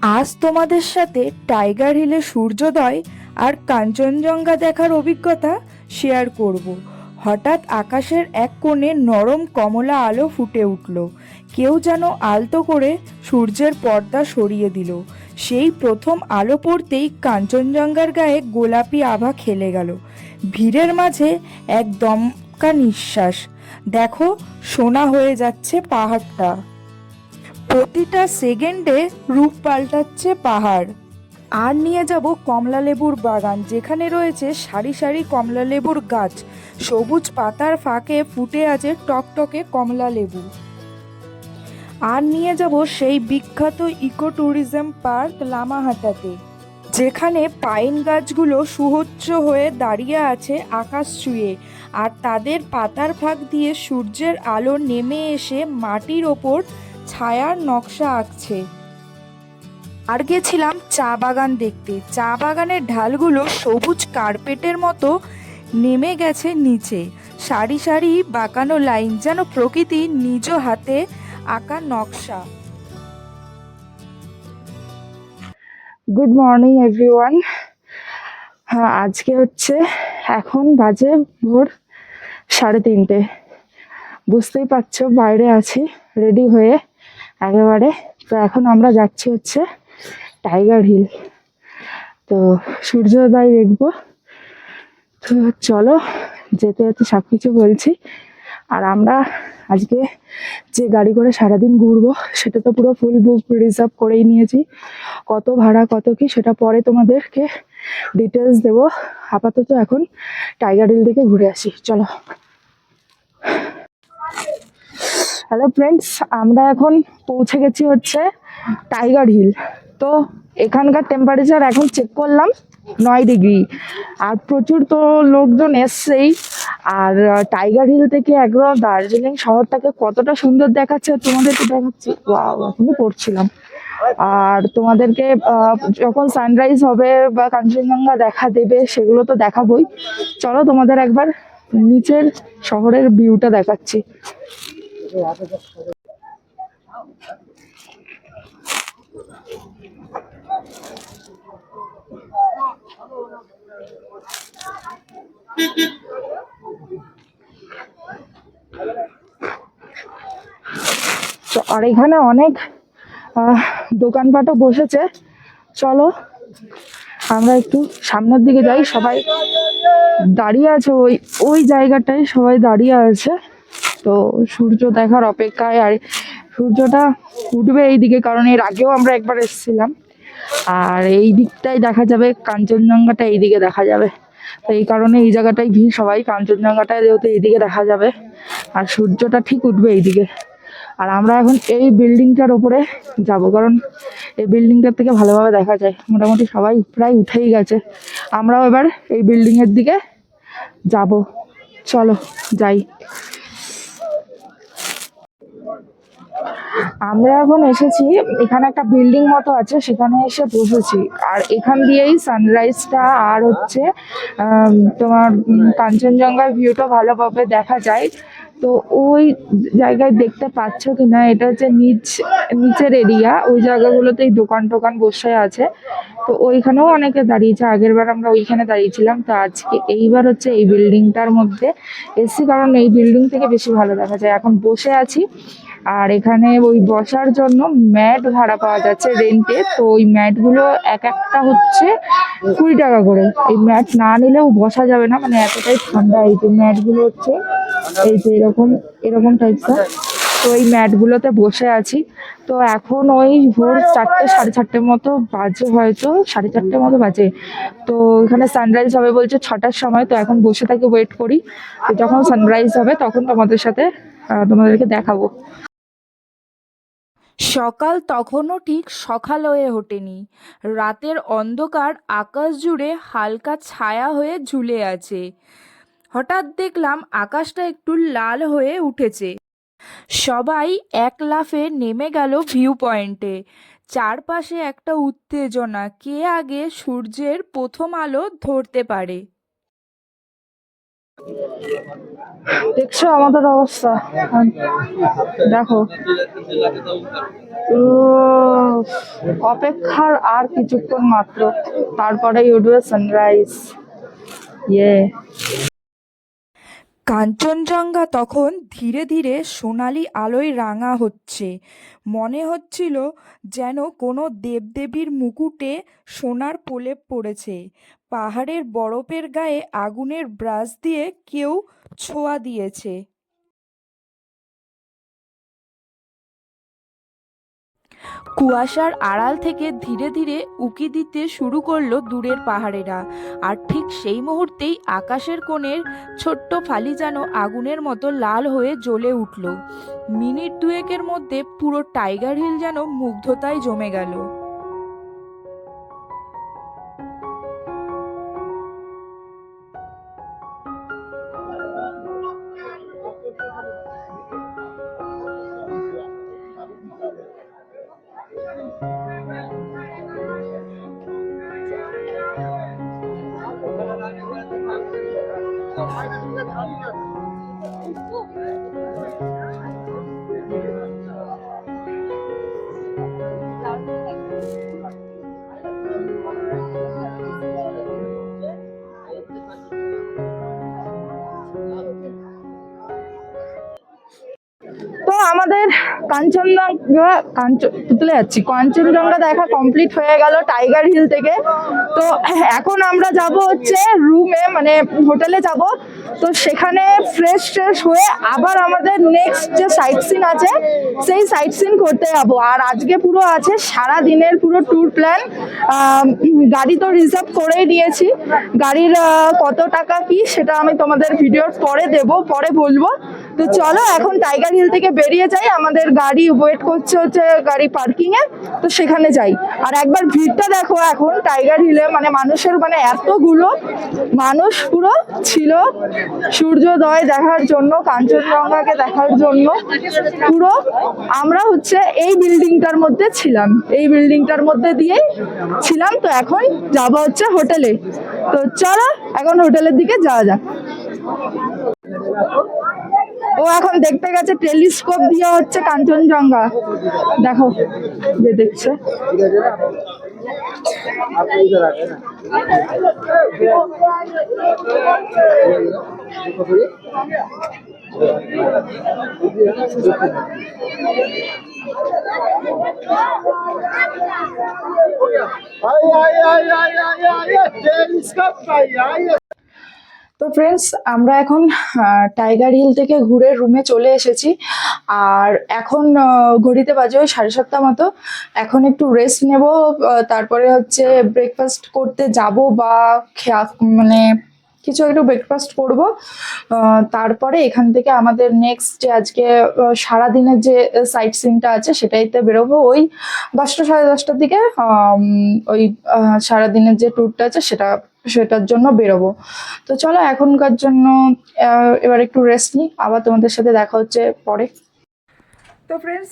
আজ তোমাদের সাথে টাইগার হিলে সূর্যোদয় আর কাঞ্চনজঙ্ঘা দেখার অভিজ্ঞতা শেয়ার করব। হঠাৎ আকাশের এক কোণে নরম কমলা আলো ফুটে উঠল। কেউ যেন আলতো করে সূর্যের পর্দা সরিয়ে দিল। সেই প্রথম আলো পড়তেই কাঞ্চনজঙ্ঘার গায়ে গোলাপি আভা খেলে গেল। ভিড়ের মাঝে এক দমকা নিঃশ্বাস। দেখো, সোনা হয়ে যাচ্ছে পাহাড়টা। প্রতিটা সেকেন্ডে রূপ পাল্টাচ্ছে পাহাড়। আর নিয়ে যাব কমলালেবুর বাগান, যেখানে রয়েছে সারি সারি কমলালেবুর গাছ। সবুজ পাতার ফাঁকে ফুটে আছে টকটকে কমলালেবু। আর নিয়ে যাব সেই বিখ্যাত ইকো ট্যুরিজম পার্ক লামাহাটাতে, যেখানে পাইন গাছগুলো সুউচ্চ হয়ে দাঁড়িয়ে আছে আকাশ ছুঁয়ে, আর তাদের পাতার ফাঁক দিয়ে সূর্যের আলো নেমে এসে মাটির ওপর ছায়ার নকশা আঁকছে। আর গেছিলাম চা বাগান দেখতে। চা বাগানের ঢালগুলো সবুজ কার্পেটের মতো নেমে গেছে নিচে। সারি সারি বাঁকানো লাইন, যেন প্রকৃতির নিজ হাতে আঁকা নকশা। Good morning everyone. হ্যাঁ, আজকে হচ্ছে এখন বাজে ভোর 3:30। বুঝতেই পারছো বাইরে আছি রেডি হয়ে একেবারে। তো এখন আমরা যাচ্ছি হচ্ছে টাইগার হিল। তো সূর্যোদয় দেখবো। তো চলো, যেতে যেতে সব কিছু বলছি। আর আমরা আজকে যে গাড়ি করে সারাদিন ঘুরবো সেটা তো পুরো ফুল বুক রিজার্ভ করেই নিয়েছি। কত ভাড়া কত কি সেটা পরে তোমাদেরকে ডিটেলস দেবো। আপাতত এখন টাইগার হিল থেকে ঘুরে আসি, চলো। হ্যালো ফ্রেন্ডস, আমরা এখন পৌঁছে গেছি হচ্ছে টাইগার হিল। তো এখানকার টেম্পারেচার এখন চেক করলাম 9 ডিগ্রি। আর প্রচুর তো লোকজন এসছেই। আর টাইগার হিল থেকে একদম দার্জিলিং শহরটাকে কতটা সুন্দর দেখাচ্ছে তোমাদেরকে দেখাচ্ছি। ওয়াও, এখনই পড়ছিলাম। আর তোমাদেরকে যখন সানরাইজ হবে বা কাঞ্চনজঙ্ঘা দেখা দেবে সেগুলো তো দেখাবোই। চলো তোমাদের একবার নিচের শহরের ভিউটা দেখাচ্ছি। আর এখানে অনেক দোকানপাটও বসেছে। চলো আমরা একটু সামনের দিকে যাই। সবাই দাঁড়িয়ে আছে ওই ওই জায়গাটায়, সবাই দাঁড়িয়ে আছে। তো সূর্য দেখার অপেক্ষায়। আর সূর্যটা উঠবে এইদিকে, কারণ এর আগেও আমরা একবার এসেছিলাম। আর এই দিকটাই দেখা যাবে, কাঞ্চনজঙ্ঘাটা এইদিকে দেখা যাবে। তো এই কারণে এই জায়গাটাই ভিড়। সবাই কাঞ্চনজঙ্ঘাটা যেহেতু এইদিকে দেখা যাবে, আর সূর্যটা ঠিক উঠবে এইদিকে। আর আমরা এখন এই বিল্ডিংটার ওপরে যাব, কারণ এই বিল্ডিংটার থেকে ভালোভাবে দেখা যায়। মোটামুটি সবাই প্রায় উঠেই গেছে, আমরাও এবার এই বিল্ডিং এর দিকে যাব। চলো যাই। আমরা এখন এসেছি, এখানে একটা বিল্ডিং মতো আছে, সেখানে এসে বসেছি। আর এখান দিয়েই সানরাইজটা আর হচ্ছে তোমার কাঞ্চনজঙ্ঘার ভিউটা ভালোভাবে দেখা যায়। তো ওই জায়গায় দেখতে পাচ্ছ কিনা, এটা হচ্ছে নিচের এরিয়া। ওই জায়গাগুলোতেই দোকান টোকান বসে আছে। তো ওইখানেও অনেকে দাঁড়িয়েছে। আগের বার আমরা ওইখানে দাঁড়িয়েছিলাম। তো আজকে এইবার হচ্ছে এই বিল্ডিংটার মধ্যে এসছি, কারণ এই বিল্ডিং থেকে বেশি ভালো দেখা যায়। এখন বসে আছি। আর এখানে ওই বসার জন্য ম্যাট ভাড়া পাওয়া যাচ্ছে রেন্টে। তো ওই ম্যাটগুলো এক একটা হচ্ছে 20 টাকা করে। এই ম্যাট না নিলেও বসা যাবে না, মানে এতটাই ঠান্ডা। এই যে ম্যাটগুলো হচ্ছে এই যে এরকম এরকম টাইপসের। তো এই ম্যাটগুলোতে বসে আছি। তো এখন ওই ভোর 4টে 4:30 মতো বাজে, হয়তো 4:30 মতো বাজে। তো এখানে সানরাইজ হবে বলছে 6টার সময়। তো এখন বসে থাকি, ওয়েট করি। তো যখন সানরাইজ হবে তখন তোমাদেরকে দেখাবো। সকাল তখনও ঠিক সকাল হয়ে ওঠেনি। রাতের অন্ধকার আকাশ জুড়ে হালকা ছায়া হয়ে ঝুলে আছে। হঠাৎ দেখলাম আকাশটা একটু লাল হয়ে উঠেছে। সবাই এক লাফে নেমে গেল ভিউ পয়েন্টে। চারপাশে একটা উত্তেজনা, কে আগে সূর্যের প্রথম আলো ধরতে পারে। দেখছো আমাদের অবস্থা, দেখো। অপেক্ষার আর কিছুক্ষণ মাত্র, তারপরে উঠবে সানরাইজ। ইয়ে কাঞ্চনজঙ্ঘা তখন ধীরে ধীরে সোনালি আলোয় রাঙা হচ্ছে। মনে হচ্ছিল যেন কোনো দেবদেবীর মুকুটে সোনার প্রলেপ পড়েছে। পাহাড়ের বরফের গায়ে আগুনের ব্রাশ দিয়ে কেউ ছোঁয়া দিয়েছে। কুয়াশার আড়াল থেকে ধীরে ধীরে উঁকি দিতে শুরু করলো দূরের পাহাড়েরা। আর ঠিক সেই মুহূর্তেই আকাশের কোণের ছোট্ট ফালি যেন আগুনের মতো লাল হয়ে জ্বলে উঠল। মিনিট দুয়েকের মধ্যে পুরো টাইগার হিল যেন মুগ্ধতায় জমে গেল। তো আমাদের কাঞ্চনজঙ্ঘা দেখা কমপ্লিট হয়ে গেল টাইগার হিল থেকে। তো এখন আমরা যাব হচ্ছে রুমে, মানে হোটেলে যাব। তো সেখানে ফ্রেশ হয়ে আবার আমাদের নেক্সট যে সাইট সিন আছে সেই সাইট সিন করতে যাব। আর আজকে পুরো আছে সারা দিনের পুরো ট্যুর প্ল্যান। গাড়ি তো রিজার্ভ করেই নিয়েছি। গাড়ির কত টাকা কি সেটা আমি তোমাদের ভিডিওর পরে বলবো। তো চলো এখন টাইগার হিল থেকে বেরিয়ে যাই। আমাদের গাড়ি ওয়েট করছে হচ্ছে গাড়ি পার্কিং এ, তো সেখানে যাই। আর একবার ভিড়টা দেখো এখন টাইগার হিলে, মানে মানুষের মানে এতগুলো মানুষ পুরো ছিল সূর্যোদয় দেখার জন্য, কাঞ্চনজঙ্ঘাকে দেখার জন্য। পুরো আমরা হচ্ছে এই বিল্ডিংটার মধ্যে ছিলাম, এই বিল্ডিংটার মধ্যে দিয়েই ছিলাম। তো এখন যাবো হচ্ছে হোটেলে। তো চলো এখন হোটেলের দিকে যাওয়া যাক। ও এখন দেখতে গেছে টেলিস্কোপ দিয়ে হচ্ছে কাঞ্চনজঙ্ঘা, দেখো যে দেখছে। তো ফ্রেন্ডস, আমরা এখন টাইগার হিল থেকে ঘুরে রুমে চলে এসেছি। আর এখন ঘড়িতে বাজে ওই 7:30 মতো। এখন একটু রেস্ট নেব, তারপরে হচ্ছে ব্রেকফাস্ট করতে যাব বা মানে কিছু একটু ব্রেকফাস্ট করব। তারপরে এখান থেকে আমাদের নেক্সট যে আজকে সারাদিনের যে সাইট সিনটা আছে সেটাইতে বেরোবো ওই 10টা 10:30টার দিকে। ওই সারাদিনের যে ট্যুরটা আছে সেটার জন্য বেরোবো। তো চলো এখনকার জন্য এবার একটু রেস্ট নিই, আবার তোমাদের সাথে দেখা হচ্ছে পরে। তো ফ্রেন্ডস,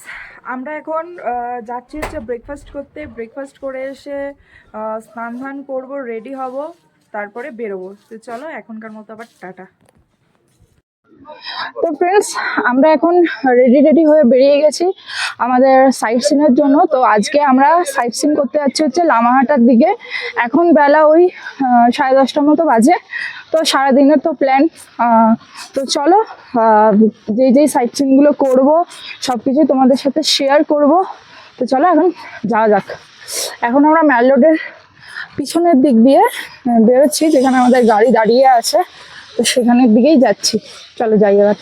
আমরা এখন যাচ্ছি হচ্ছে ব্রেকফাস্ট করতে। ব্রেকফাস্ট করে এসে স্নান ধান করবো, রেডি হব, তারপরে বেরোবো। তো চলো এখনকার মতো আবার টাটা। তো ফ্রেন্ডস, আমরা এখন রেডি হয়ে বেরিয়ে গেছি আমাদের সাইট সিনের জন্য। তো আজকে আমরা সাইট সিন করতে যাচ্ছি হচ্ছে লামাহাটার দিকে। এখন বেলা ওই 10:30টার মতো বাজে। তো সারাদিনের তো প্ল্যান। তো চলো যেই সাইট সিনগুলো করবো সব কিছুই তোমাদের সাথে শেয়ার করব। তো চলো এখন যাওয়া যাক। এখন আমরা ম্যাল রোডের পিছনের দিক দিয়ে বেরোচ্ছি, যেখানে আমাদের গাড়ি দাঁড়িয়ে আছে। তো সেখানের দিকেই যাচ্ছি, চলো যাই এবার।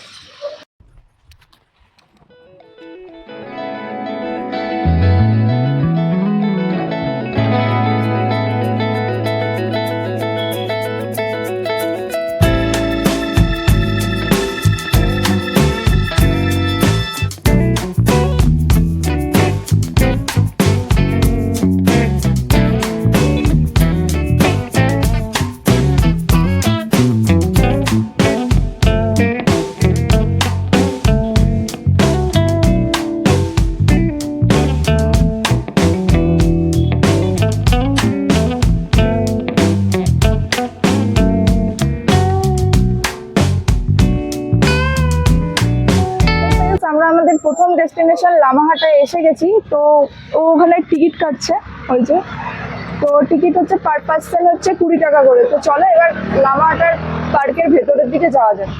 ডেস্টিনেশন লামাহাটায় এসে গেছি। তো ও ওখানে টিকিট কাটছে, ওই যে। তো টিকিট হচ্ছে পার পার্সন হচ্ছে 20 টাকা করে। তো চলো এবার লামাহাটার পার্কের ভেতরের দিকে যাওয়া যাক।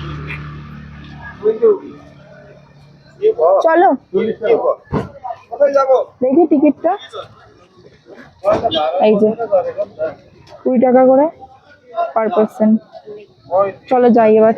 চলো দেখি টিকিটটা, এই যে 20 টাকা করে পার পার্সন। চলো যাই এবার।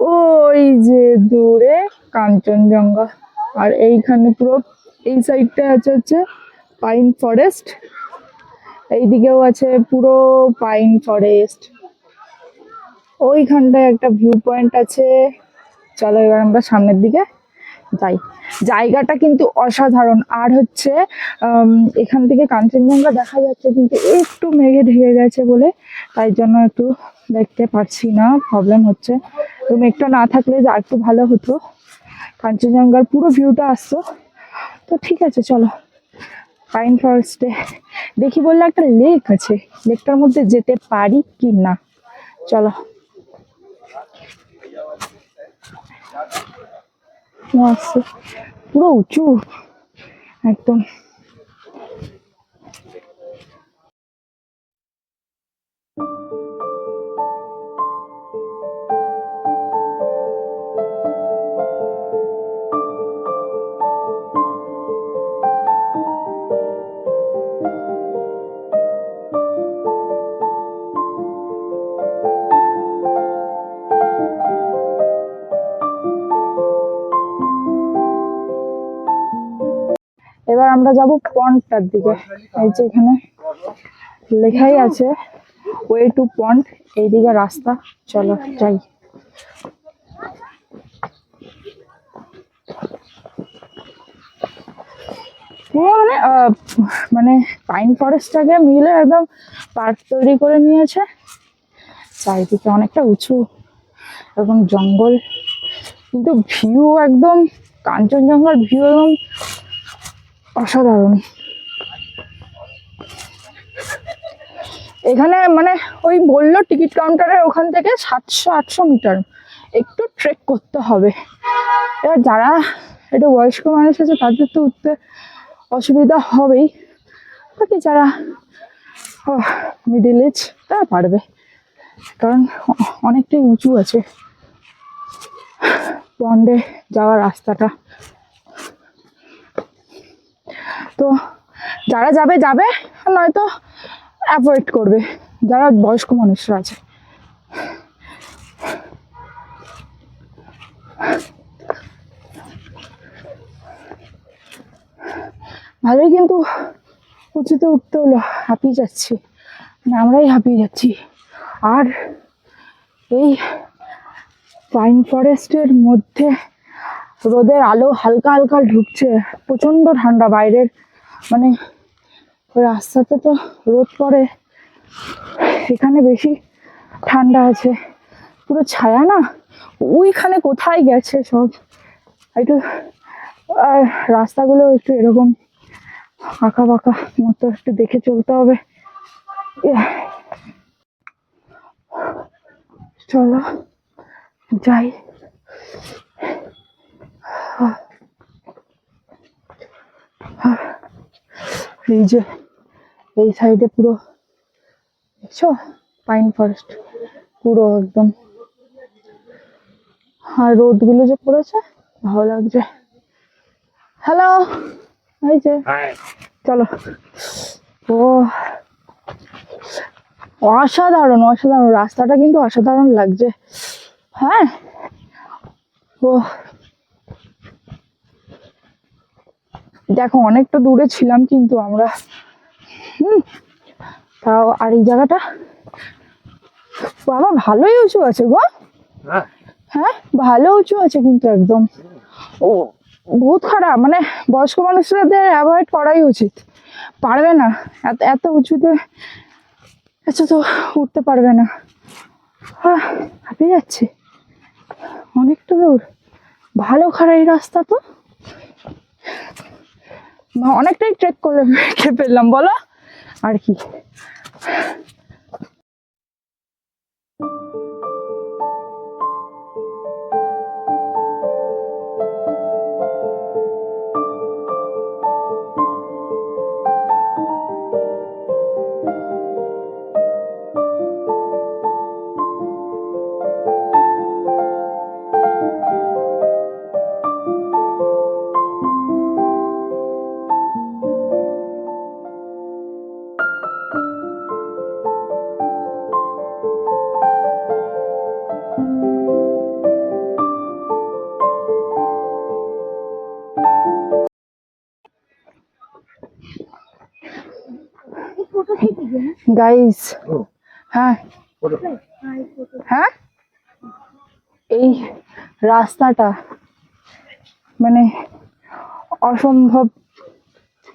ওই যে দূরে কাঞ্চনজঙ্ঘা, আর এইখানে পুরো এই সাইডটা আছে হচ্ছে পাইন ফরেস্ট, এইদিকেও আছে পুরো পাইন ফরেস্ট। ওইখানটায় একটা ভিউ পয়েন্ট আছে। চলো এবার আমরা সামনের দিকে যাই। জায়গাটা কিন্তু অসাধারণ। আর হচ্ছে এখান থেকে কাঞ্চনজঙ্ঘা দেখা যাচ্ছে, কিন্তু একটু মেঘে ঢেকে গেছে বলে তাই জন্য একটু দেখতে পাচ্ছি না, প্রবলেম হচ্ছে। তো মেঘটা না থাকলে যা একটু ভালো হতো, কাঞ্চনজঙ্ঘার পুরো ভিউটা আসতো। তো ঠিক আছে, চলো পাইন ফরেস্টে দেখি বললে একটা লেক আছে, লেকটার মধ্যে যেতে পারি কি না। চলো আসছে, পুরো উঁচু একদম। এবার আমরা যাব পন্ডটার দিকে। এই যে এখানে লেখাই আছে ওয়ে টু পন্ড, এইদিকে রাস্তা। চলো যাই। পুরো মানে পাইন ফরেস্টটাকে মিলে একদম পার্ক তৈরি করে নিয়েছে। চারিদিকে অনেকটা উঁচু, এরকম জঙ্গল, কিন্তু ভিউ একদম কাঞ্চনজঙ্ঘার ভিউ একদম অসাধারণ। এখানে মানে ওই বললো টিকিট কাউন্টারের ওখান থেকে 700-800 মিটার একটু ট্রেক করতে হবে। এবার যারা একটু বয়স্ক মানুষ আছে তাদের তো উঠতে অসুবিধা হবেই, বাকি যারা মিডিল এজ তারা পারবে, কারণ অনেকটাই উঁচু আছে পন্ডে যাওয়ার রাস্তাটা। তো যারা যাবে যাবে, নয়তো অ্যাভয়েড করবে যারা বয়স্ক মানুষরা আছে। ভালোই, কিন্তু উঁচুতে উঠতে হলো, হাঁপিয়ে যাচ্ছি, মানে আমরাই হাঁপিয়ে যাচ্ছি। আর এই পাইন ফরেস্টের মধ্যে রোদের আলো হালকা হালকা ঢুকছে, প্রচন্ড ঠান্ডা বাইরের, মানে ওই রাস্তাতে তো রোদ পড়ে, এখানে বেশি ঠান্ডা আছে, পুরো ছায়া না। ওইখানে কোথায় গেছে সব, একটু আর রাস্তাগুলো একটু এরকম আঁকা বাঁকা মতো, একটু দেখে চলতে হবে। চলো যাই। এই যে এই সাইডে পুরো দেখছো পাইন ফরেস্ট পুরো একদম, আর রোদ গুলো যে পড়েছে ভালো লাগছে। হ্যালো, এই যে চলো। ও অসাধারণ অসাধারণ, রাস্তাটা কিন্তু অসাধারণ লাগছে। হ্যাঁ, ও দেখো অনেকটা দূরে ছিলাম কিন্তু আমরা, তাও। আর এই জায়গাটা বাবা ভালোই উঁচু আছে গো। হ্যাঁ ভালো উঁচু আছে, কিন্তু একদম ও বহুত খারাপ, মানে বয়স্ক মানুষদের অ্যাভয়েড করাই উচিত, পারবে না এত উঁচুতে আচ্ছা, তো উঠতে পারবে না, হাঁপিয়ে যাচ্ছে অনেকটা দূর। ভালো খারাপ এই রাস্তা তো, অনেকটাই ট্রেক করে ফেললাম বলো আর কি। গাইস, হ্যাঁ হ্যাঁ, এই রাস্তাটা মানে অসম্ভব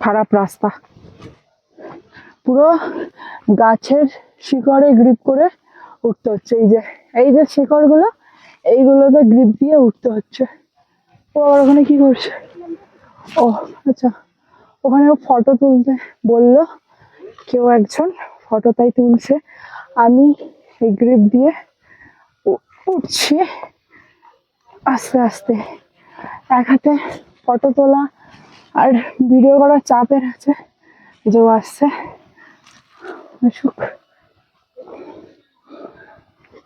খারাপ রাস্তা, পুরো গাছের শিকড়ে গ্রিপ করে উঠতে হচ্ছে। এই যে শিকড়গুলো, এইগুলোতে গ্রিপ দিয়ে উঠতে হচ্ছে। ও আবার ওখানে কি করছে? ও আচ্ছা, ওখানে ফটো তুলতে বললো কেউ একজন, ফটো তাই তুলছে। আমি এই গ্রিপ দিয়ে উঠছি আস্তে আস্তে। এক হাতে ফটো তোলা আর ভিডিও করার চাপের আছে, যে আসছে আসুক।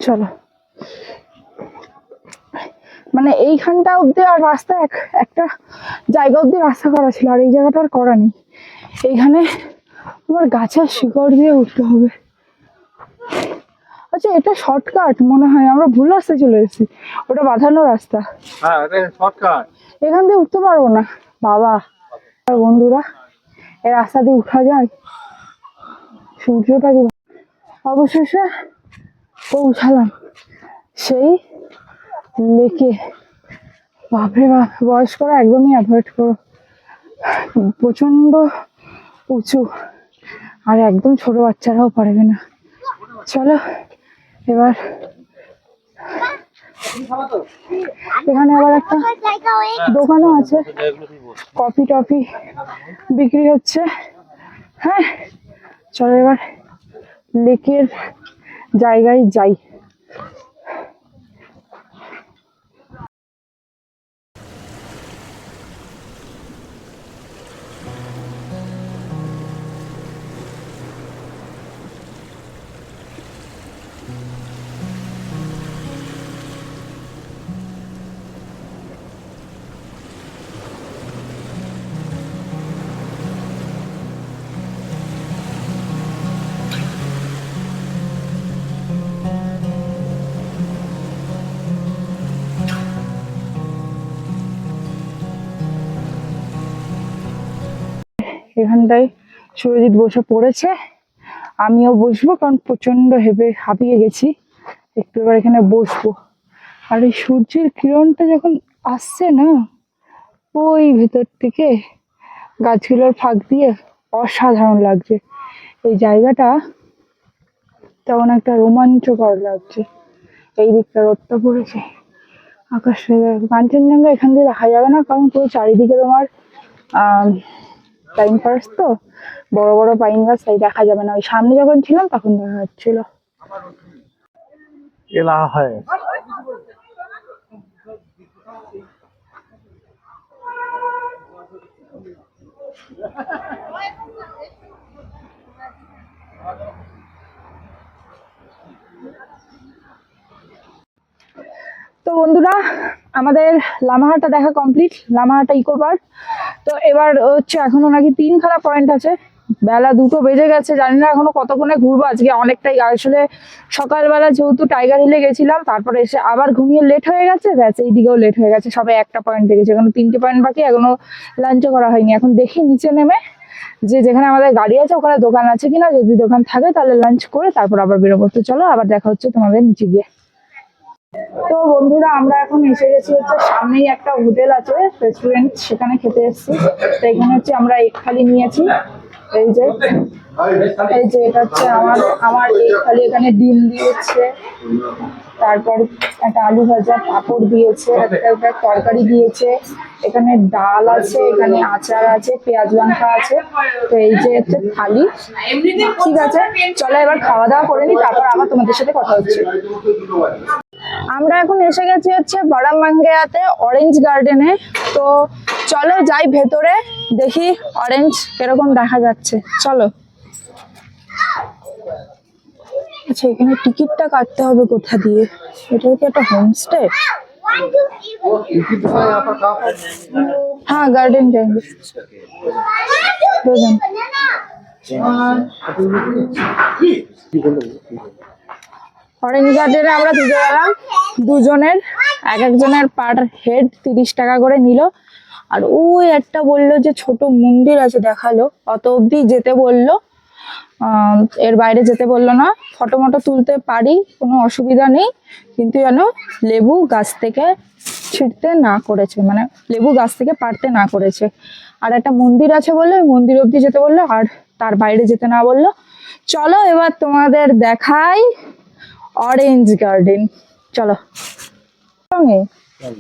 চলো, মানে এইখানটা অব্দি আর রাস্তা একটা জায়গা অব্দি রাস্তা করা ছিল, আর এই জায়গাটা আর করা নেই। এইখানে তোমার গাছের শিকড় দিয়ে উঠতে হবে। আচ্ছা, এটা শর্টকাট মনে হয়, আমরা ভুল রাস্তায় চলে এসেছি, ওটা বাঁধানো রাস্তা। হ্যাঁ, এটা শর্টকাট। এখান দিয়ে উঠতে পারবো না বাবা। আর বন্ধুরা, এই রাস্তা দিয়ে উঠা যায়? সূর্যটা কি, অবশেষে পৌঁছালাম সেই লেকে। বাপরে বাপ, বয়স্করা একদমই অ্যাভয়েড করো, প্রচন্ড উঁচু, আর একদম ছোট বাচ্চারাও পারবে না। চলো এবার, এখানে আবার একটা দোকানও আছে, কফি টফি বিক্রি হচ্ছে। হ্যাঁ চলো এবার লেকের জায়গায় যাই। এখানটায় সুরজিৎ বসে পড়েছে, আমিও বসবো, কারণ প্রচন্ড হাঁপিয়ে গেছি। একটু এবার এখানে বসবো। আর এই সূর্যের কিরণটা যখন আসছে না ওই ভেতর থেকে গাছগুলোর ফাঁক দিয়ে, অসাধারণ লাগছে এই জায়গাটা, তেমন একটা রোমাঞ্চকর লাগছে। এই দিকটা রোদটা পড়েছে, আকাশ, কাঞ্চনজঙ্ঘা এখান দিয়ে দেখা যাবে না, কারণ পুরো চারিদিকে তোমার পাইন ফরেস্ট, তো বড় বড় পাইন গাছ, তাই দেখা যাবে না। ওই সামনে যখন ছিলাম তখন দেখা যাচ্ছিল। এলা হয় তো বন্ধুরা, আমাদের লামাহাটা দেখা কমপ্লিট, লামাহাটা ইকো পার্ক। তো এবার হচ্ছে এখনো নাকি 3খানা পয়েন্ট আছে, বেলা 2টো বেজে গেছে, জানি না এখনো কতক্ষণে ঘুরবো। আজকে অনেকটাই, আসলে সকালবেলা যেহেতু টাইগার হিলে গেছিলাম, তারপরে এসে আবার ঘুমিয়ে লেট হয়ে গেছে, ব্যাস এইদিকেও লেট হয়ে গেছে। সবাই একটা পয়েন্ট দেখেছে, এখনো 3টে পয়েন্ট বাকি, এখনো লাঞ্চও করা হয়নি। এখন দেখি নিচে নেমে যে যেখানে আমাদের গাড়ি আছে ওখানে দোকান আছে কিনা, যদি দোকান থাকে তাহলে লাঞ্চ করে তারপর আবার বেরোবো। তো চলো আবার দেখা হচ্ছে তোমাদের নিচে গিয়ে। তো বন্ধুরা, আমরা এখন এসে গেছি হচ্ছে সামনেই একটা হোটেল আছে, রেস্টুরেন্ট, সেখানে খেতে এসেছি। তো এখানে হচ্ছে আমরা এক থালি নিয়েছি, এই যে এই যে এটা হচ্ছে আমার আমার এই খালি এখানে ডিম দিয়েছে, তারপর একটা আলু ভাজা, পাঁপড় দিয়েছে, একটা তরকারি দিয়েছে, এখানে ডাল আছে, এখানে আচার আছে, পেঁয়াজ লঙ্কা আছে। তো এই যে হচ্ছে থালি। ঠিক আছে, চলো এবার খাওয়া দাওয়া করে নি, তারপর আবার তোমাদের সাথে কথা হচ্ছে। আমরা এখন এসে গেছি হচ্ছে বারামাঙ্গেয়াতে অরেঞ্জ গার্ডেনে। তো চলো যাই ভেতরে, দেখি অরেঞ্জ কিরকম দেখা যাচ্ছে। চলো। আচ্ছা, এখানে টিকিটটা কাটতে হবে কোথা দিয়ে? এটা কি একটা হোমস্টে? হ্যাঁ, গার্ডেন जाएंगे। অরেঞ্জ গার্ডেনে আমরা ঢুকে গেলাম। দুজনের এক একজনের পার হেড 30 টাকা করে নিল। আর ওই একটা বললো যে ছোট মন্দির আছে, দেখালো, অত অব্দি যেতে বললো, এর বাইরে যেতে বললো না। ফটো মটো তুলতে পারি, কোনো অসুবিধা নেই, কিন্তু যেন লেবু গাছ থেকে ছিঁড়তে না করেছে, মানে লেবু গাছ থেকে পাড়তে না করেছে। আর একটা মন্দির আছে বলে ওই মন্দির অব্দি যেতে বললো, আর তার বাইরে যেতে না বললো। চলো এবার তোমাদের দেখাই অরেঞ্জ গার্ডেন। চলো।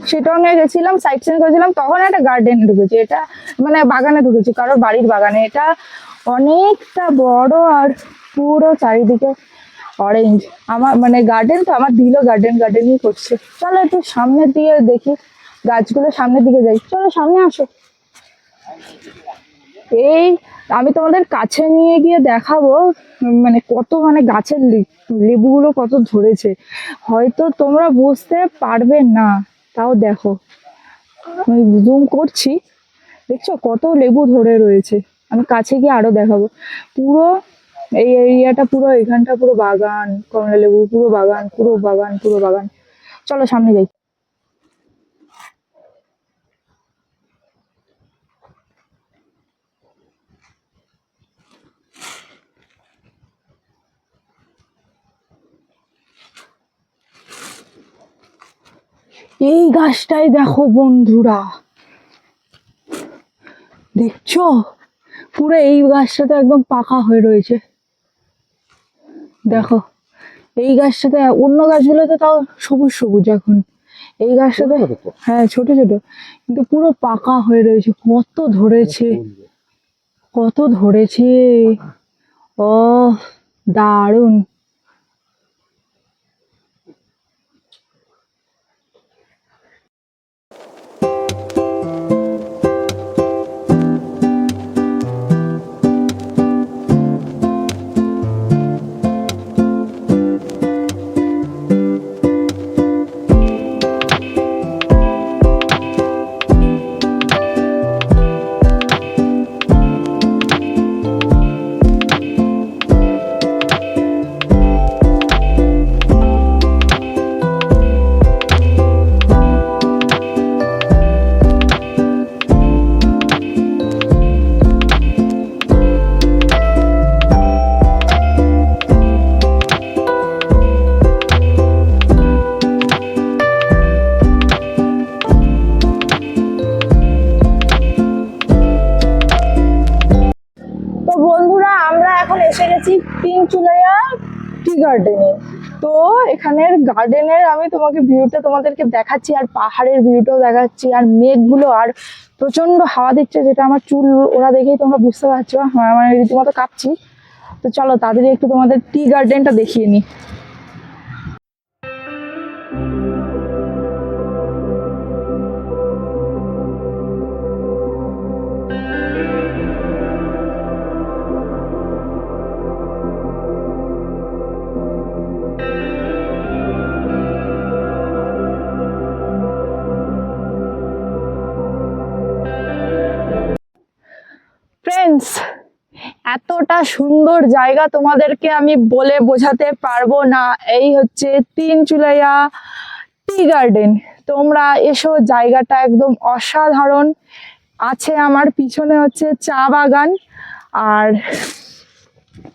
শিটং এ গেছিলাম, সাইট সিন করেছিলাম, তখন একটা গার্ডেনে ঢুকেছি। এটা মানে বাগানে ঢুকেছি, কারোর বাড়ির বাগানে। এটা অনেকটা বড় আর পুরো চারিদিকে অরেঞ্জ। আমার মানে গার্ডেন, তো আমার দিল গার্ডেন গার্ডেনই করছে। চলো একটু সামনের দিকে দেখি, গাছগুলো সামনের দিকে যাই। চলো সামনে আসো। এই আমি তোমাদের কাছে নিয়ে গিয়ে দেখাবো মানে কত, মানে গাছের লেবুগুলো কত ধরেছে। হয়তো তোমরা বুঝতে পারবে না, তাও দেখো, আমি জুম করছি, দেখছো কত লেবু ধরে রয়েছে। আমি কাছে গিয়ে আরো দেখাবো। পুরো এই এরিয়াটা, পুরো এখানটা পুরো বাগান, কমলা লেবু, পুরো বাগান, পুরো বাগান, পুরো বাগান। চলো সামনে যাই। এই গাছটাই দেখো বন্ধুরা, দেখছো পুরো এই গাছটাতে একদম পাকা হয়ে রয়েছে। দেখো এই গাছটাতে, অন্য গাছগুলোতে তাও সবুজ সবুজ, এখন এই গাছটাতে হ্যাঁ ছোট ছোট, কিন্তু পুরো পাকা হয়ে রয়েছে। কত ধরেছে, কত ধরেছে, ও দারুণ। এসে গেছি তিনচুলাইয়া টি গার্ডেনে। তো এখানের গার্ডেনের আমি তোমাকে ভিউটা তোমাদেরকে দেখাচ্ছি, আর পাহাড়ের ভিউটাও দেখাচ্ছি, আর মেঘগুলো, আর প্রচন্ড হাওয়া দিচ্ছে, যেটা আমার চুল ওরা দেখেই তোমরা বুঝতে পারছো, মানে রীতিমতো কাঁপছি। তো চলো তাড়াতাড়ি একটু তোমাদের টি গার্ডেনটা দেখিয়ে নিই। ফ্রেন্ডস, এতটা সুন্দর জায়গা তোমাদেরকে আমি বলে বোঝাতে পারবো না। এই হচ্ছে তিনচুলাইয়া টি গার্ডেন। তোমরা এসো, জায়গাটা একদম অসাধারণ। আছে আমার পিছনে হচ্ছে চা বাগান, আর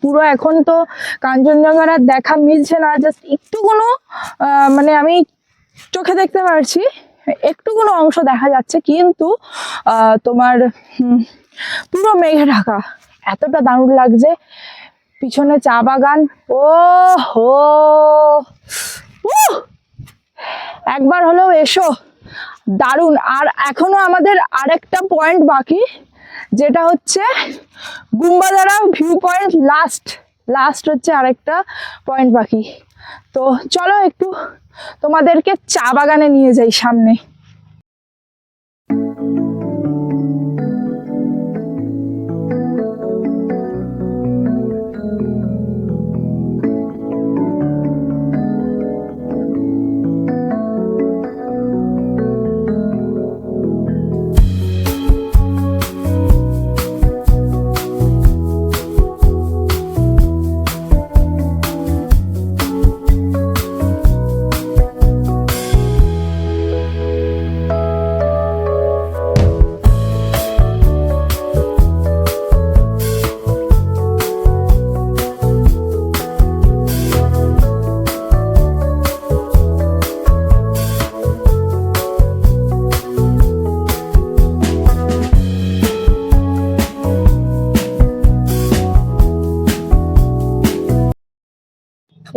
পুরো এখন তো কাঞ্চনজঙ্ঘার আর দেখা মিলছে না, জাস্ট একটু কোনো মানে আমি চোখে দেখতে পারছি, একটু কোনো অংশ দেখা যাচ্ছে, কিন্তু তোমার পুরো মেঘে ঢাকা। এতটা দারুণ লাগছে। পিছনে চা বাগান। ও হো, একবার হলেও এসো, দারুণ। আর এখনো আমাদের আরেকটা পয়েন্ট বাকি, যেটা হচ্ছে গুম্বাদারা ভিউ পয়েন্ট। লাস্ট হচ্ছে আরেকটা পয়েন্ট বাকি। তো চলো একটু তোমাদেরকে চা বাগানে নিয়ে যাই সামনে।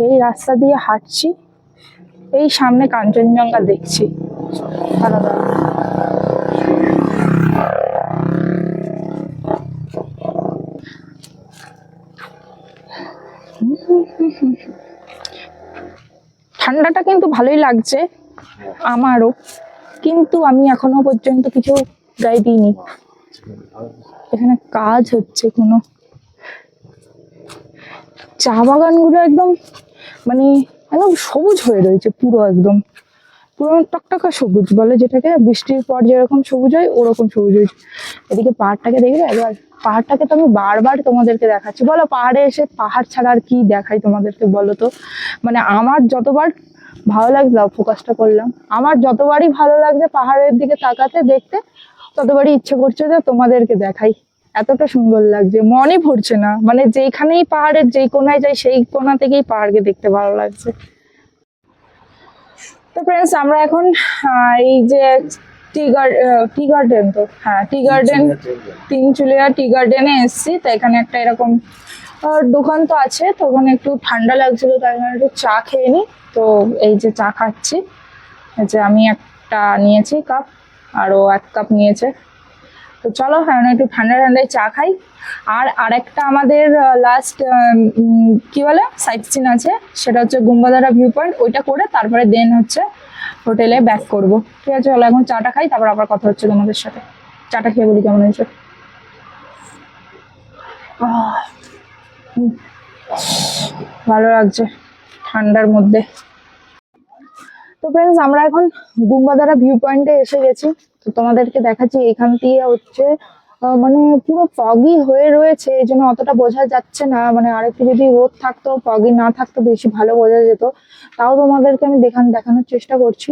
এই রাস্তা দিয়ে হাঁটছি, এই সামনে কাঞ্চনজঙ্ঘা দেখছি। দাঁড়া দাঁড়া। ঠান্ডাটা কিন্তু ভালোই লাগছে আমারও, কিন্তু আমি এখনো পর্যন্ত কিছু গায়ে দিইনি। এখানে কাজ হচ্ছে কোনো। চা বাগানগুলো একদম মানে একদম সবুজ হয়ে রয়েছে, পুরো একদম পুরো টকটকা সবুজ বলে যেটাকে, বৃষ্টির পর যেরকম সবুজ হয় ওরকম সবুজ হয়েছে। এদিকে পাহাড়টাকে দেখবে একবার, পাহাড়টাকে তো আমি বারবার তোমাদেরকে দেখাচ্ছি। বলো পাহাড়ে এসে পাহাড় ছাড়া আর কি দেখাই তোমাদেরকে বলো তো। মানে আমার যতবার ভালো লাগছে, ফোকাসটা করলাম, আমার যতবারই ভালো লাগছে পাহাড়ের দিকে তাকাতে দেখতে, ততবারই ইচ্ছে করছে যে তোমাদেরকে দেখাই। এতটা সুন্দর লাগছে, মনই ভরছে না। মানে যেখানেই পাহাড়ের যেই কোনায় যাই সেই কোনা থেকেই পাহাড়কে দেখতে ভালো লাগছে। তো ফ্রেন্ডস আমরা এখন এই যে টি গার্ডেন, তো হ্যাঁ টি গার্ডেন, তিনচুলিয়া টি গার্ডেনে এসেছি। তো এখানে একটা এরকম দোকান তো আছে, তো ওখানে একটু ঠান্ডা লাগছিল তাই জন্য একটু চা খেয়ে নি। তো এই যে চা খাচ্ছি, এই যে আমি একটা নিয়েছি কাপ, আরও 1 কাপ নিয়েছে। তো চলো এখন একটু ঠান্ডা ঠান্ডায় চা খাই। আর আরেকটা আমাদের লাস্ট কি বলে সাইট সিন আছে, সেটা হচ্ছে গুম্বাদারা ভিউ পয়েন্ট। ওইটা করে তারপরে দেন হচ্ছে হোটেলে ব্যাক করব। ঠিক আছে চলো এখন চাটা খাই, তারপর আবার কথা হচ্ছে তোমাদের সাথে। চাটা খেয়ে বলি কেমন হয়েছে। ভালো লাগছে ঠান্ডার মধ্যে। তো ফ্রেন্ডস আমরা এখন গুম্বাদারা ভিউ পয়েন্টে এসে গেছি। তো তোমাদেরকে দেখাচ্ছি, এখান দিয়ে হচ্ছে মানে পুরো ফগি হয়ে রয়েছে, এই জন্য অতটা বোঝা যাচ্ছে না। মানে আরেকটু যদি রোদ থাকতো, ফগি না থাকতো, বেশি ভালো বোঝা যেত। তাও তোমাদেরকে আমি দেখানোর চেষ্টা করছি।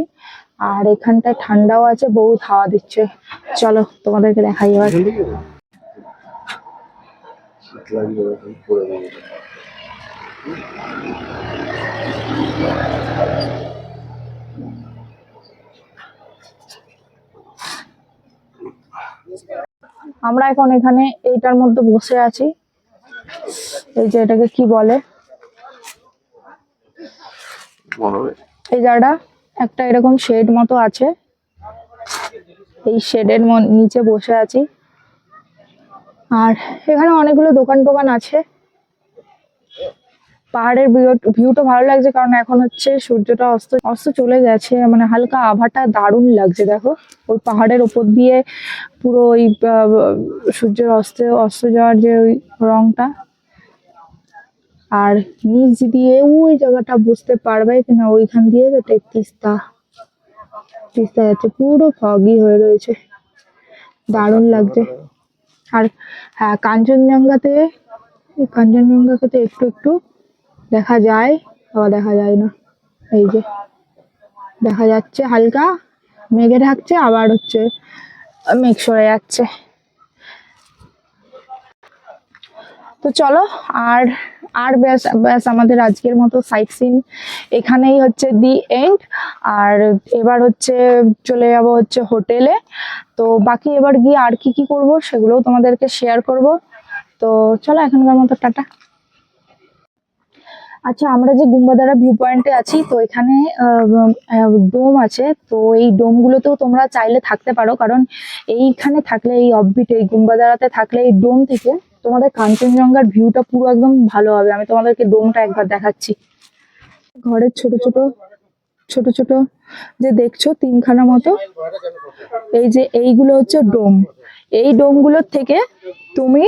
আর এখানটায় ঠান্ডাও আছে, বহুত হাওয়া দিচ্ছে। চলো তোমাদেরকে দেখাই এবার। আমরা এখন এখানে এইটার মধ্যে বসে আছি, এই যে এটাকে কি বলে, এই জায়গাটা একটা এরকম শেড মতো আছে, এই শেডের নিচে বসে আছি। আর এখানে অনেকগুলো দোকান টোকান আছে। পাহাড়ের ভিউটা ভালো লাগছে, কারণ এখন হচ্ছে সূর্যটা অস্ত চলে গেছে। মানে হালকা আভাটা দারুণ লাগছে। দেখো ওই পাহাড়ের ওপর দিয়ে পুরো ওই সূর্যের অস্ত যাওয়ার যে ওই রংটা। আর নিচ দিয়ে ওই জায়গাটা বুঝতে পারবে কিনা, ওইখান দিয়ে তিস্তা যাচ্ছে, পুরো ফগি হয়ে রয়েছে, দারুণ লাগছে। আর হ্যাঁ কাঞ্চনজঙ্ঘাকে একটু একটু দেখা যায়, আবার দেখা যায় না। এই যে দেখা যাচ্ছে হালকা মেঘে ঢাকছে, আবার হচ্ছে মেঘ সরে যাচ্ছে। তো চলো আর ব্যাস আমাদের আজকের মতো সাইট সিন এখানেই হচ্ছে দি এন্ড। আর এবার হচ্ছে চলে যাব হচ্ছে হোটেলে। তো বাকি এবার গিয়ে আর কি কি করব সেগুলোও তোমাদেরকে শেয়ার করব। তো চলো এখনকার মতো টাটা। আচ্ছা, আমরা যে গুম্বাদারা ভিউ পয়েন্টে আছি, তো এখানে ডোম আছে। তো এই ডোমগুলোতেও তোমরা চাইলে থাকতে পারো, কারণ এইখানে থাকলে, এই অফবিটে, এই গুম্বাদারাতে থাকলে, এই ডোম থেকে তোমাদের কাঞ্চনজঙ্ঘার ভিউটা পুরো একদম ভালো হবে। আমি তোমাদেরকে ডোমটা একবার দেখাচ্ছি। ঘরের ছোট ছোট ছোট ছোট যে দেখছো তিনখানা মতো, এই যে এইগুলো হচ্ছে ডোম। এই ডোমগুলোর থেকে তুমি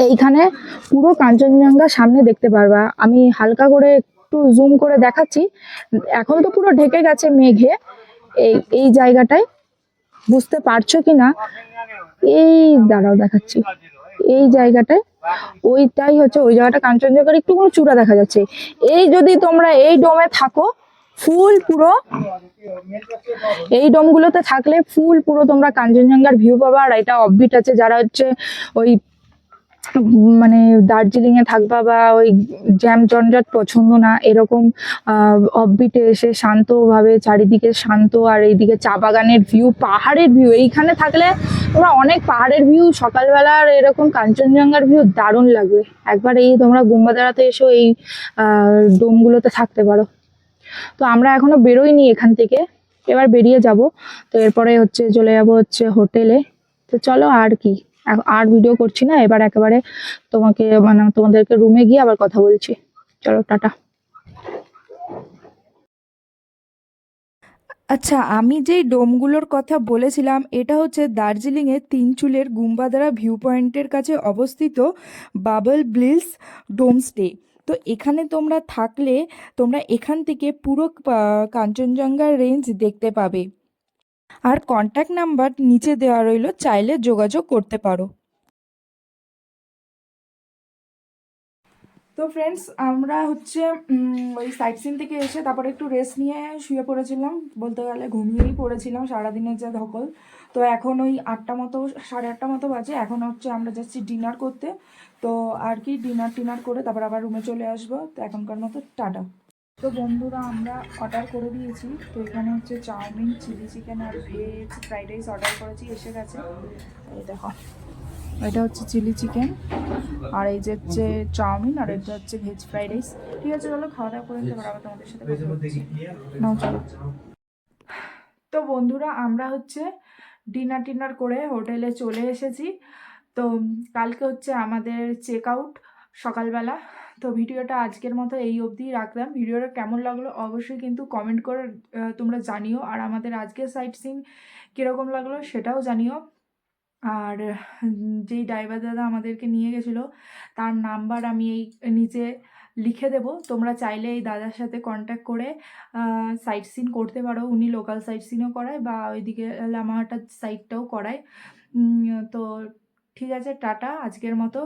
এইখানে পুরো কাঞ্চনজঙ্ঘা সামনে দেখতে পারবা। আমি হালকা করে একটু জুম করে দেখাচ্ছি। এখন তো পুরো ঢেকে গেছে মেঘে। এই এই জায়গাটায় বুঝতে পারছো কিনা, এই দাঁড়াও দেখাচ্ছি। এই জায়গাটায়, ওইটাই হচ্ছে ওই জায়গাটা, কাঞ্চনজঙ্ঘার একটু কোনো চূড়া দেখা যাচ্ছে। এই যদি তোমরা এই ডোমে থাকো, ফুল পুরো এই ডোমগুলোতে থাকলে ফুল পুরো তোমরা কাঞ্চনজঙ্ঘার ভিউ পাবা। আর এটা অফবিট আছে, যারা হচ্ছে ওই মানে দার্জিলিং এ থাকবা বা ওই জ্যাম জঞ্জাট পছন্দ না, এরকম অফবিটে এসে শান্তভাবে, চারিদিকে শান্ত, আর এইদিকে চা বাগানের ভিউ, পাহাড়ের ভিউ, এইখানে থাকলে তোমরা অনেক পাহাড়ের ভিউ, সকালবেলার এরকম কাঞ্চনজঙ্ঘার ভিউ দারুণ লাগবে। একবার এই তোমরা গুম্বাদারাতে এসেও এই ডোমগুলোতে থাকতে পারো। তো আমরা এখনো বেরোইনি এখান থেকে, এবার বেরিয়ে যাব। তো এরপরে হচ্ছে চলে যাব হচ্ছে হোটেলে। তো চলো, আর কি, আর ভিডিও করছি না, এবার একেবারে তোমাদেরকে রুমে গিয়ে আবার কথা বলছি। চলো, টাটা। আচ্ছা, আমি যেই ডোমগুলোর কথা বলেছিলাম, এটা হচ্ছে দার্জিলিংয়ের তিনচুলের গুম্বাদারা ভিউ পয়েন্টের কাছে অবস্থিত বাবল ব্লিস ডোমস্টে। তো এখানে তোমরা থাকলে তোমরা এখান থেকে পুরো কাঞ্চনজঙ্ঘা রেঞ্জ দেখতে পাবে। আর কন্ট্যাক্ট নাম্বার নিচে দেওয়া রইল, চাইলে যোগাযোগ করতে পারো। তো ফ্রেন্ডস, আমরা হচ্ছে ওই সাইট সিন থেকে এসে তারপরে একটু রেস্ট নিয়ে শুয়ে পড়েছিলাম, বলতে গেলে ঘুমিয়েই পড়েছিলাম সারাদিনের যা ধকল। তো এখন ওই 8টা মতো, 8:30 মতো বাজে। এখন হচ্ছে আমরা যাচ্ছি ডিনার করতে। তো আর কি, ডিনার করে তারপর আবার রুমে চলে আসবো। তো এখনকার মতো টাটা। তো বন্ধুরা, আমরা অর্ডার করে দিয়েছি। তো এখানে হচ্ছে চাউমিন, চিলি চিকেন আর ভেজ ফ্রাইড রাইস অর্ডার করেছি, এসে গেছে। এই দেখো, এটা হচ্ছে চিলি চিকেন, আর এই যে হচ্ছে চাউমিন, আর এটা হচ্ছে ভেজ ফ্রাইড রাইস। ঠিক আছে, চলো খাওয়া দাওয়া করে নিতে পারো, আবার তোমাদের সাথে কথা বলছি। নাও চলো। তো বন্ধুরা, আমরা হচ্ছে ডিনার করে হোটেলে চলে এসেছি। তো কালকে হচ্ছে আমাদের চেক আউট সকালবেলা। তো ভিডিওটা আজকের মতো এই অবধিই রাখলাম। ভিডিওটা কেমন লাগলো অবশ্যই কিন্তু কমেন্ট করে তোমরা জানিও। আর আমাদের আজকের সাইট সিন কীরকম লাগলো সেটাও জানিও। আর যেই ড্রাইভার দাদা আমাদেরকে নিয়ে গেছিলো, তার নাম্বার আমি এই নিচে লিখে দেবো। তোমরা চাইলে এই দাদার সাথে কন্ট্যাক্ট করে সাইট সিন করতে পারো। উনি লোকাল সাইট সিনও করায় বা ওইদিকে লামাহাটা সাইডটাও করায়। তো ঠিক আছে, টাটা আজকের মতো।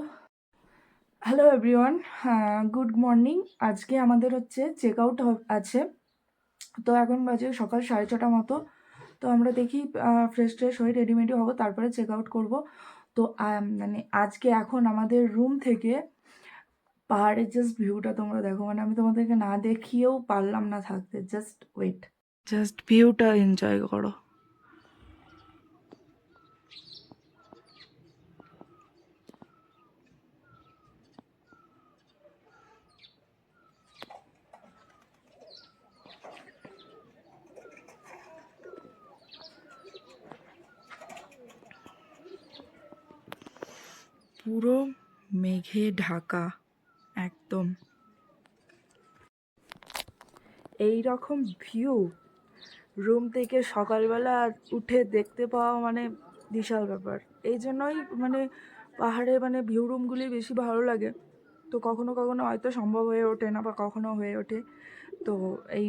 Hello everyone, good morning. আজকে আমাদের হচ্ছে চেক আউট আছে। তো এখন বাজে সকাল 6:30 মতো। তো আমরা দেখি ফ্রেশ হয়ে রেডিমেডি হবো, তারপরে চেক আউট করবো। তো মানে আজকে এখন আমাদের রুম থেকে পাহাড়ের জাস্ট ভিউটা তোমরা দেখো, মানে আমি তোমাদেরকে না দেখিয়েও পারলাম না থাকতে। জাস্ট ওয়েট, জাস্ট ভিউটা এনজয় করো। পুরো মেঘে ঢাকা একদম। এই রকম ভিউ রুম থেকে সকালবেলা উঠে দেখতে পাওয়া মানে বিশাল ব্যাপার। এই জন্যই মানে পাহাড়ে মানে ভিউ রুমগুলি বেশি ভালো লাগে। তো কখনো কখনো হয়তো সম্ভব হয়ে ওঠে না, বা কখনো হয়ে ওঠে। তো এই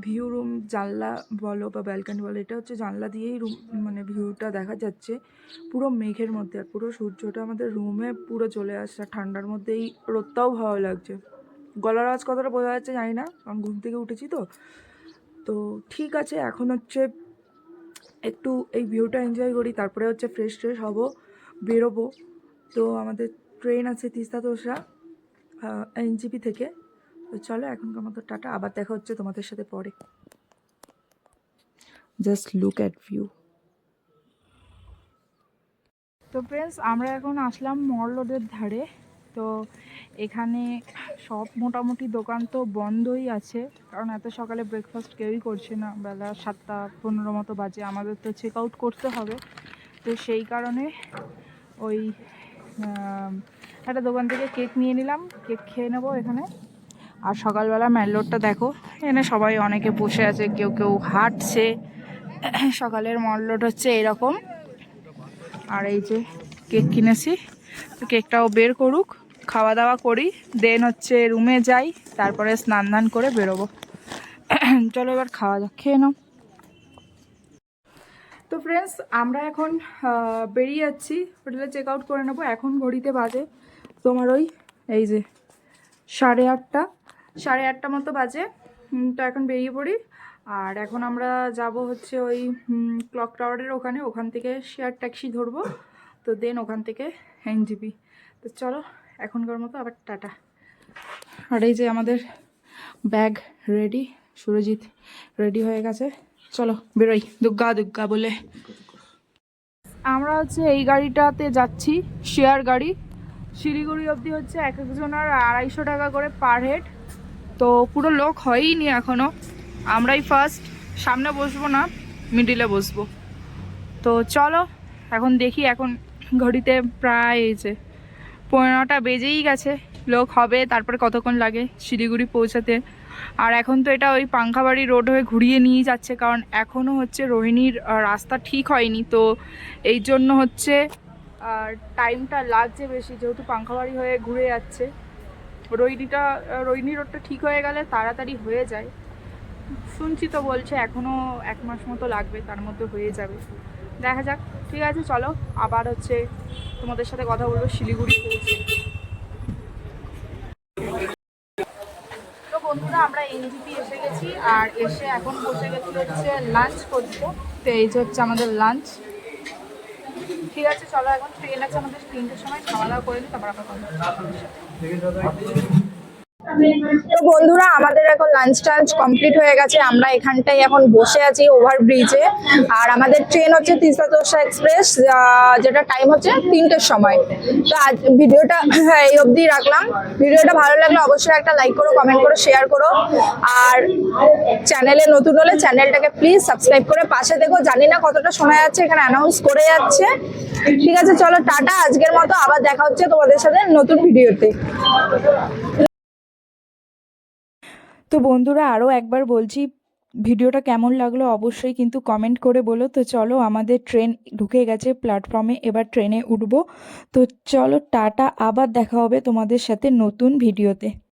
ভিউ রুম, জানলা বলো বা ব্যালকনি বলো, এটা হচ্ছে জানলা দিয়েই রুম মানে ভিউটা দেখা যাচ্ছে পুরো মেঘের মধ্যে। আর পুরো সূর্যটা আমাদের রুমে পুরো চলে আসছে। ঠান্ডার মধ্যেই রোদটাও ভালো লাগছে। গলার আওয়াজ কতটা বোঝা যাচ্ছে জানি না, কারণ ঘুম থেকে উঠেছি তো। তো ঠিক আছে, এখন হচ্ছে একটু এই ভিউটা এনজয় করি, তারপরে হচ্ছে ফ্রেশ হব, বেরোবো। তো আমাদের ট্রেন আছে তিস্তা তোষা এনজিপি থেকে। তো চলো, এখনকার মতো টাটা, আবার দেখা হচ্ছে তোমাদের সাথে পরে। Just look at view. তো ফ্রেন্ডস, আমরা এখন আসলাম মল রোডের ধারে। তো এখানে সব মোটামুটি দোকান তো বন্ধই আছে, কারণ এত সকালে ব্রেকফাস্ট কেউই করছে না। বেলা 7:15 মতো বাজে, আমাদের তো চেক আউট করতে হবে। তো সেই কারণে ওই একটা দোকান থেকে কেক নিয়ে নিলাম, কেক খেয়ে নেবো এখানে। আর সকালবেলা ম্যানলোডটা দেখো, এখানে সবাই অনেকে বসে আছে, কেউ কেউ হাঁটছে। সকালের মল্লট হচ্ছে এরকম। আর এই যে কেক কিনেছি, তো কেকটাও বের করুক, খাওয়া দাওয়া করি, দেন হচ্ছে রুমে যাই, তারপরে স্নান ধান করে বেরোবো। চলো এবার খাওয়া যাক, খেয়ে নাও। তো ফ্রেন্ডস, আমরা এখন বেরিয়ে যাচ্ছি, হোটেলে চেক আউট করে নেবো। এখন ঘড়িতে বাজে তোমার ওই এই যে 8:30 মতো বাজে। তো এখন বেরিয়ে পড়ি। আর এখন আমরা যাব হচ্ছে ওই ক্লক টাওয়ারের ওখান থেকে শেয়ার ট্যাক্সি ধরবো, তো দেন ওখান থেকে এনজিপি। তো চলো এখনকার মতো আবার টাটা। আর এই যে আমাদের ব্যাগ রেডি, সুরজিৎ রেডি হয়ে গেছে, চলো বেরোই দুগ্গা দুগ্গা বলে। আমরা হচ্ছে এই গাড়িটাতে যাচ্ছি, শেয়ার গাড়ি। শিলিগুড়ি অবধি হচ্ছে এক একজনের 250 টাকা করে পার হেড। তো পুরো লোক হয়ইনি এখনও, আমরাই ফার্স্ট। সামনে বসবো না, মিডিলে বসবো। তো চলো এখন দেখি, এখন ঘড়িতে প্রায় এই যে 15টা বেজেই গেছে। লোক হবে, তারপরে কতক্ষণ লাগে শিলিগুড়ি পৌঁছাতে। আর এখন তো এটা ওই পাংখাবাড়ি রোড হয়ে ঘুরিয়ে নিয়ে যাচ্ছে, কারণ এখনও হচ্ছে রোহিণীর রাস্তা ঠিক হয়নি। তো এই জন্য হচ্ছে টাইমটা লাগছে বেশি, যেহেতু পাংখাবাড়ি হয়ে ঘুরে যাচ্ছে। রোহিণী রোডটা ঠিক হয়ে গেলে তাড়াতাড়ি হয়ে যায় শুনছি, তো বলছে এখনও 1 মাস মতো লাগবে, তার মধ্যে হয়ে যাবে। দেখা যাক, ঠিক আছে চলো আবার হচ্ছে তোমাদের সাথে কথা বলবো শিলিগুড়ি পৌঁছে। তো বন্ধুরা, আমরা এনজিপি এসে গেছি, আর এসে এখন বসে গেছি হচ্ছে লাঞ্চ করতে। তো এই যে হচ্ছে আমাদের লাঞ্চ। ঠিক আছে চলো, এখন ট্রেন আছে আমাদের 3টের সময়, খাওয়া দাওয়া করে নিই, তারপর আবার কথা হবে। তো বন্ধুরা, আমাদের এখন লাঞ্চ টাঞ্চ কমপ্লিট হয়ে গেছে। আমরা এখানটায় এখন বসে আছি ওভারব্রিজে। আর আমাদের ট্রেন হচ্ছে তিস্তা তোর্ষা এক্সপ্রেস, যেটা টাইম হচ্ছে 3টের সময়। তো আজ ভিডিওটা এই অবধি রাখলাম। ভিডিওটা ভালো লাগলে অবশ্যই একটা লাইক করো, কমেন্ট করো, শেয়ার করো। আর চ্যানেলে নতুন হলে চ্যানেলটাকে প্লিজ সাবস্ক্রাইব করে পাশে দেখো। জানি না কতটা শোনা যাচ্ছে, এখানে অ্যানাউন্স করে যাচ্ছে। ঠিক আছে চলো টাটা, আজকের মতো আবার দেখা হচ্ছে তোমাদের সাথে নতুন ভিডিওতে। তো বন্ধুরা, আরও একবার বলছি, ভিডিওটা কেমন লাগলো অবশ্যই কিন্তু কমেন্ট করে বলো। তো চলো, আমাদের ট্রেন ঢুকে গেছে প্ল্যাটফর্মে, এবার ট্রেনে উঠবো। তো চলো টাটা, আবার দেখা হবে তোমাদের সাথে নতুন ভিডিওতে।